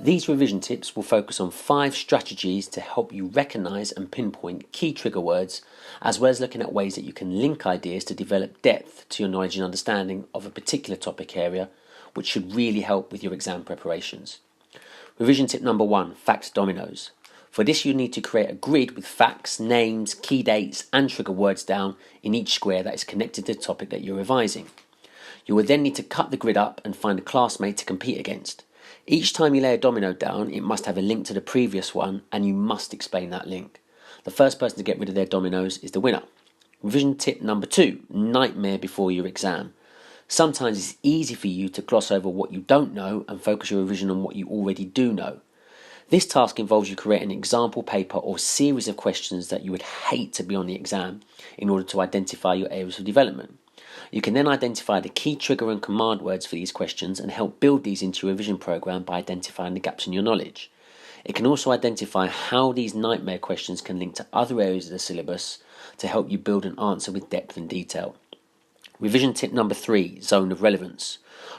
These revision tips will focus on 5 strategies to help you recognise and pinpoint key trigger words, as well as looking at ways that you can link ideas to develop depth to your knowledge and understanding of a particular topic area, which should really help with your exam preparations. Revision tip number 1, facts dominoes. For this, you need to create a grid with facts, names, key dates, and trigger words down in each square that is connected to the topic that you're revising. You will then need to cut the grid up and find a classmate to compete against. Each time you lay a domino down, it must have a link to the previous one, and you must explain that link. The first person to get rid of their dominoes is the winner. Revision tip number 2, nightmare before your exam. Sometimes it's easy for you to gloss over what you don't know and focus your revision on what you already do know. This task involves you creating an example paper or series of questions that you would hate to be on the exam in order to identify your areas of development. You can then identify the key trigger and command words for these questions and help build these into your revision program by identifying the gaps in your knowledge. It can also identify how these nightmare questions can link to other areas of the syllabus to help you build an answer with depth and detail. Revision tip number 3, zone of relevance.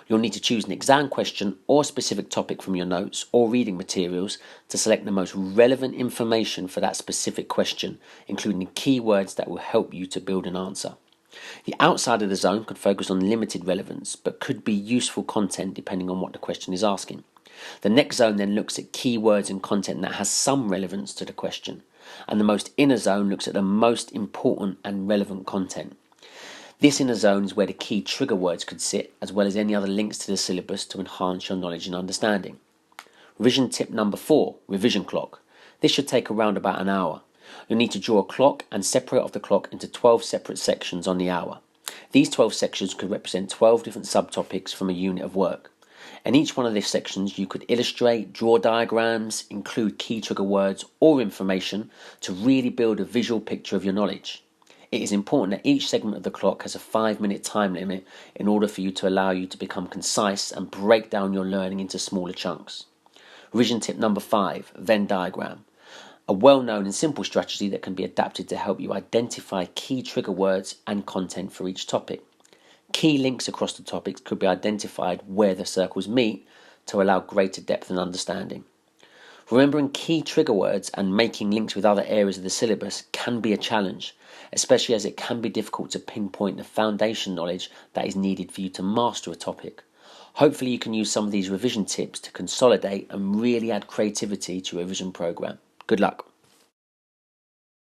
You'll need to choose an exam question or specific topic from your notes or reading materials to select the most relevant information for that specific question, including the key words that will help you to build an answer. The outside of the zone could focus on limited relevance, but could be useful content depending on what the question is asking. The next zone then looks at keywords and content that has some relevance to the question, and the most inner zone looks at the most important and relevant content. This inner zone is where the key trigger words could sit, as well as any other links to the syllabus to enhance your knowledge and understanding. Revision tip number 4, revision clock. This should take around about an hour. You'll need to draw a clock and separate off the clock into 12 separate sections on the hour. These 12 sections could represent 12 different subtopics from a unit of work. In each one of these sections, you could illustrate, draw diagrams, include key trigger words or information to really build a visual picture of your knowledge. It is important that each segment of the clock has a 5-minute time limit in order for you to allow you to become concise and break down your learning into smaller chunks. Revision tip number 5, Venn diagram. A well-known and simple strategy that can be adapted to help you identify key trigger words and content for each topic. Key links across the topics could be identified where the circles meet to allow greater depth and understanding. Remembering key trigger words and making links with other areas of the syllabus can be a challenge, especially as it can be difficult to pinpoint the foundation knowledge that is needed for you to master a topic. Hopefully you can use some of these revision tips to consolidate and really add creativity to your revision program. Good luck.